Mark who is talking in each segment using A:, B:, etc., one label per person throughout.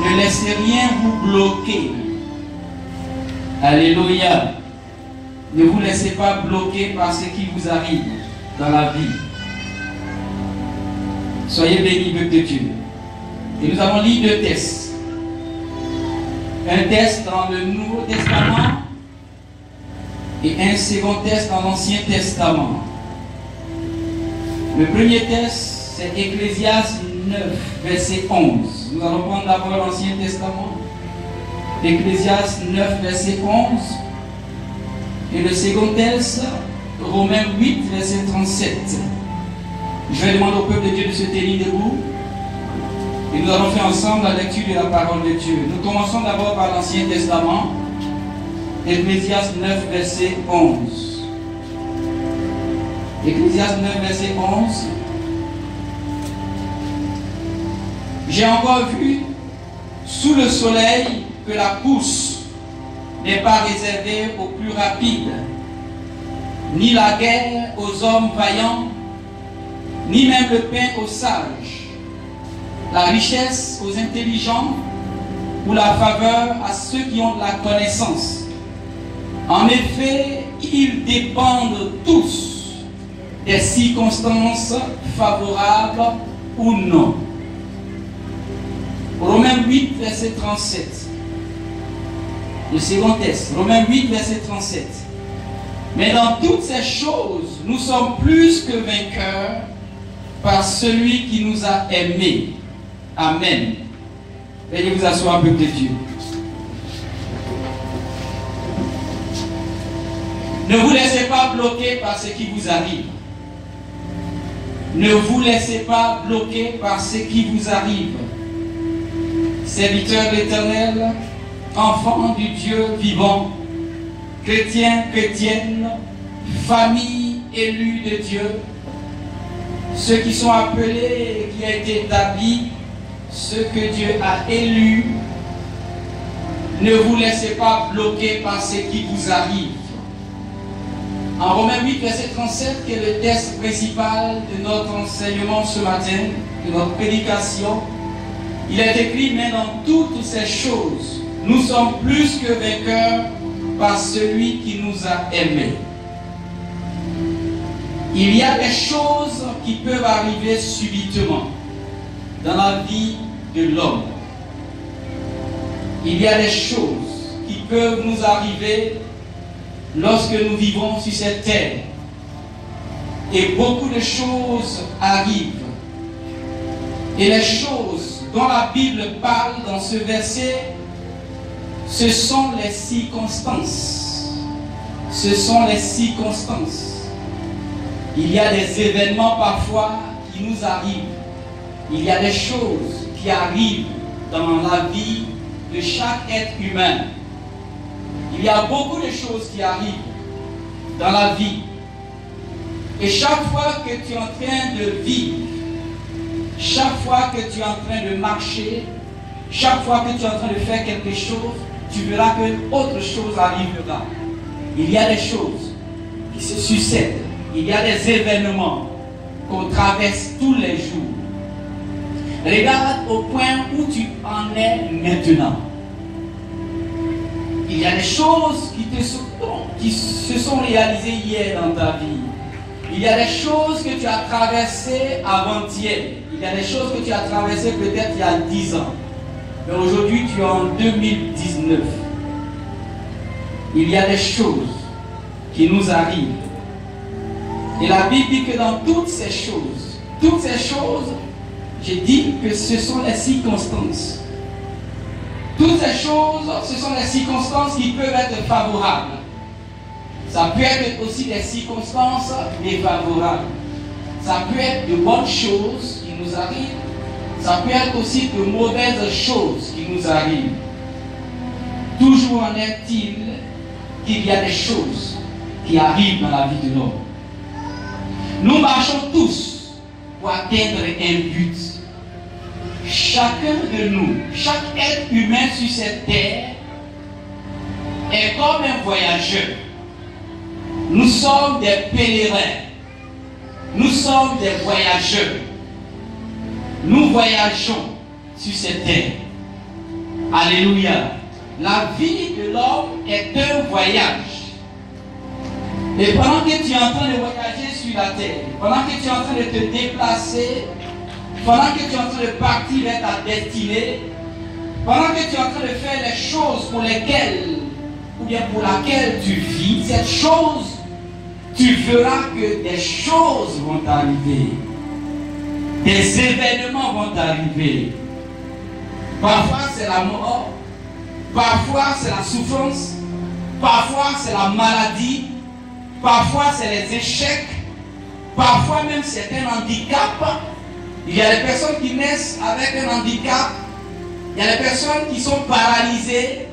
A: Ne laissez rien vous bloquer. Alléluia. Ne vous laissez pas bloquer par ce qui vous arrive dans la vie. Soyez bénis de Dieu. Et nous avons lu 2 tests. Un test dans le Nouveau Testament et un second test dans l'Ancien Testament. Le premier test, c'est Ecclésiaste 9, verset 11. Nous allons prendre d'abord l'Ancien Testament. Ecclésiaste 9, verset 11. Et le second test, Romains 8, verset 37. Je vais demander au peuple de Dieu de se tenir debout. Et nous allons faire ensemble la lecture de la parole de Dieu. Nous commençons d'abord par l'Ancien Testament. Ecclésiaste 9, verset 11. Ecclésiaste 9, verset 11. J'ai encore vu sous le soleil que la course n'est pas réservée aux plus rapides, ni la guerre aux hommes vaillants, ni même le pain aux sages, la richesse aux intelligents, ou la faveur à ceux qui ont de la connaissance. En effet, ils dépendent tous des circonstances favorables ou non. Romains 8, verset 37. Le second test. Romains 8, verset 37. Mais dans toutes ces choses, nous sommes plus que vainqueurs par celui qui nous a aimés. Amen. Veuillez vous asseoir, peuple de Dieu. Ne vous laissez pas bloquer par ce qui vous arrive. Ne vous laissez pas bloquer par ce qui vous arrive. Serviteurs de l'Éternel, enfants du Dieu vivant, chrétiens, chrétiennes, famille élue de Dieu, ceux qui sont appelés et qui ont été établis, ceux que Dieu a élus, ne vous laissez pas bloquer par ce qui vous arrive. En Romains 8, verset 37, qui est le texte principal de notre enseignement ce matin, de notre prédication, il est écrit, mais dans toutes ces choses, nous sommes plus que vainqueurs par celui qui nous a aimés. Il y a des choses qui peuvent arriver subitement dans la vie de l'homme. Il y a des choses qui peuvent nous arriver lorsque nous vivons sur cette terre. Et beaucoup de choses arrivent. Et les choses dont la Bible parle dans ce verset, ce sont les circonstances. Ce sont les circonstances. Il y a des événements parfois qui nous arrivent. Il y a des choses qui arrivent dans la vie de chaque être humain. Il y a beaucoup de choses qui arrivent dans la vie. Et chaque fois que tu es en train de vivre, chaque fois que tu es en train de marcher, chaque fois que tu es en train de faire quelque chose, tu verras que autre chose arrivera. Il y a des choses qui se succèdent. Il y a des événements qu'on traverse tous les jours. Regarde au point où tu en es maintenant. Il y a des choses qui se sont réalisées hier dans ta vie. Il y a des choses que tu as traversées avant-hier. Il y a des choses que tu as traversées peut-être il y a 10 ans. Mais aujourd'hui, tu es en 2019. Il y a des choses qui nous arrivent. Et la Bible dit que dans toutes ces choses, j'ai dit que ce sont les circonstances. Toutes ces choses, ce sont les circonstances qui peuvent être favorables. Ça peut être aussi des circonstances défavorables. Ça peut être de bonnes choses qui nous arrivent. Ça peut être aussi de mauvaises choses qui nous arrivent. Toujours en est-il qu'il y a des choses qui arrivent dans la vie de l'homme. Nous marchons tous pour atteindre un but. Chacun de nous, chaque être humain sur cette terre est comme un voyageur. Nous sommes des pèlerins. Nous sommes des voyageurs. Nous voyageons sur cette terre. Alléluia. La vie de l'homme est un voyage. Et pendant que tu es en train de voyager sur la terre, pendant que tu es en train de te déplacer, pendant que tu es en train de partir vers ta destinée, pendant que tu es en train de faire les choses pour lesquelles, ou bien pour laquelle tu vis, cette chose, tu verras que des choses vont arriver. Des événements vont arriver. Parfois c'est la mort, parfois c'est la souffrance, parfois c'est la maladie, parfois c'est les échecs, parfois même c'est un handicap. Il y a des personnes qui naissent avec un handicap, il y a des personnes qui sont paralysées,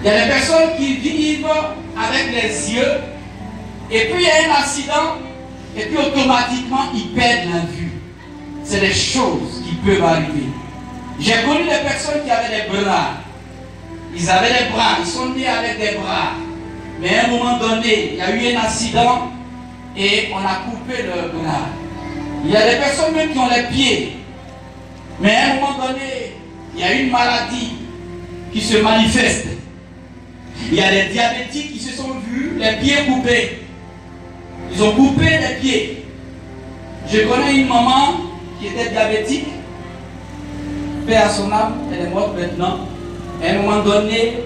A: il y a des personnes qui vivent avec les yeux, et puis il y a un accident, et puis automatiquement ils perdent la vue. C'est des choses qui peuvent arriver. J'ai connu des personnes qui avaient des bras. Ils avaient des bras, ils sont nés avec des bras. Mais à un moment donné, il y a eu un accident et on a coupé leurs bras. Il y a des personnes même qui ont les pieds. Mais à un moment donné, il y a une maladie qui se manifeste. Il y a des diabétiques qui se sont vus les pieds coupés. Ils ont coupé les pieds. Je connais une maman qui était diabétique. Paix à son âme, elle est morte maintenant. À un moment donné,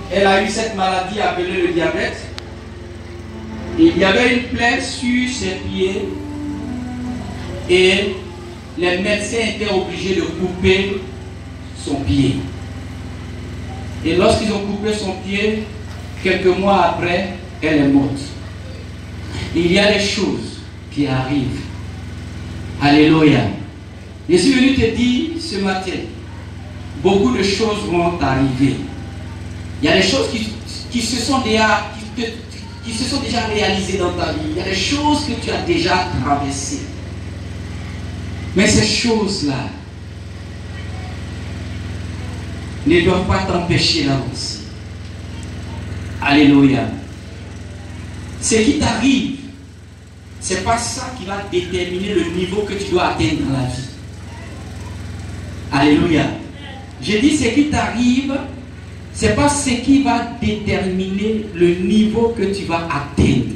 A: elle a eu cette maladie appelée le diabète. Et il y avait une plaie sur ses pieds. Et les médecins étaient obligés de couper son pied. Et lorsqu'ils ont coupé son pied, quelques mois après, elle est morte. Il y a des choses qui arrivent. Alléluia. Je suis venu te dire ce matin, beaucoup de choses vont arriver. Il y a des choses qui se sont déjà réalisées dans ta vie. Il y a des choses que tu as déjà traversées. Mais ces choses-là ne doivent pas t'empêcher d'avancer. Alléluia. Ce qui t'arrive, ce n'est pas ça qui va déterminer le niveau que tu dois atteindre dans la vie. Alléluia. J'ai dit ce qui t'arrive, ce n'est pas ce qui va déterminer le niveau que tu vas atteindre.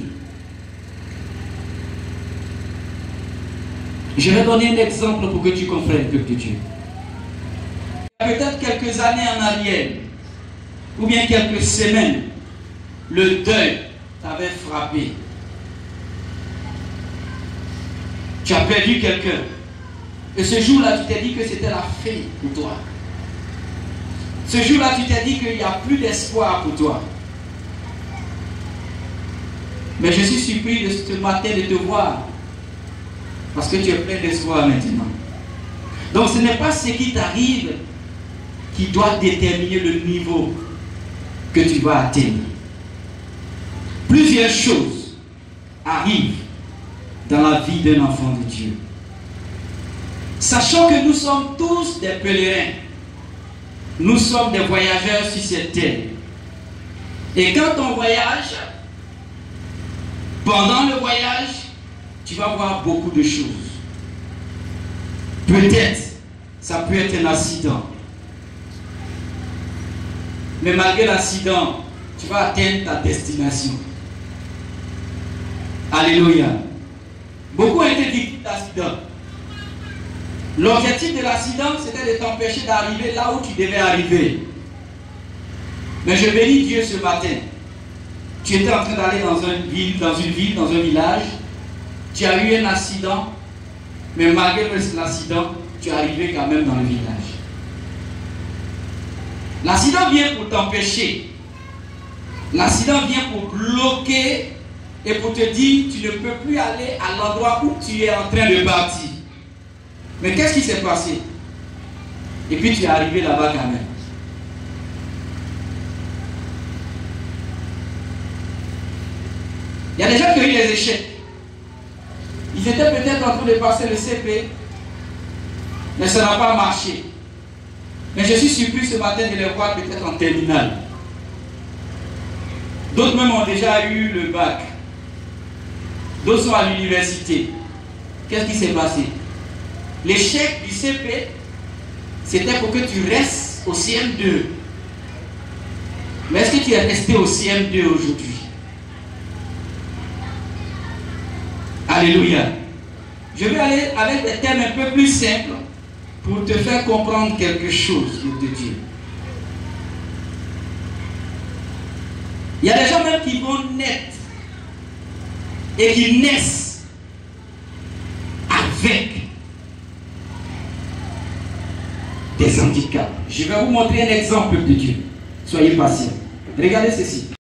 A: Je vais donner un exemple pour que tu comprennes, peuple de Dieu. Il y a peut-être quelques années en arrière, ou bien quelques semaines, le deuil t'avait frappé. Tu as perdu quelqu'un. Et ce jour-là, tu t'es dit que c'était la fin pour toi. Ce jour-là, tu t'es dit qu'il n'y a plus d'espoir pour toi. Mais je suis surpris de ce matin de te voir. Parce que tu es plein d'espoir maintenant. Donc ce n'est pas ce qui t'arrive qui doit déterminer le niveau que tu vas atteindre. Plusieurs choses arrivent dans la vie d'un enfant de Dieu. Sachant que nous sommes tous des pèlerins, nous sommes des voyageurs sur cette terre. Et quand on voyage, pendant le voyage, tu vas voir beaucoup de choses. Peut-être, ça peut être un accident. Mais malgré l'accident, tu vas atteindre ta destination. Alléluia. Beaucoup ont été victimes d'accidents. L'objectif de l'accident, c'était de t'empêcher d'arriver là où tu devais arriver. Mais je bénis Dieu ce matin. Tu étais en train d'aller dans une ville, dans un village. Tu as eu un accident. Mais malgré l'accident, tu es arrivé quand même dans le village. L'accident vient pour t'empêcher. L'accident vient pour bloquer et pour te dire tu ne peux plus aller à l'endroit où tu es en train de partir. Mais qu'est-ce qui s'est passé? Et puis tu es arrivé là-bas quand même. Il y a des gens qui ont eu des échecs. Ils étaient peut-être en train de passer le CP, mais ça n'a pas marché. Mais je suis surpris ce matin de les voir peut-être en terminale. D'autres même ont déjà eu le bac. D'autres sont à l'université. Qu'est-ce qui s'est passé? L'échec du CP, c'était pour que tu restes au CM2. Mais est-ce que tu es resté au CM2 aujourd'hui? Alléluia. Je vais aller avec des thèmes un peu plus simples pour te faire comprendre quelque chose de Dieu. Il y a des gens même qui vont naître et qui naissent avec des handicaps. Je vais vous montrer un exemple de Dieu. Soyez patients. Regardez ceci.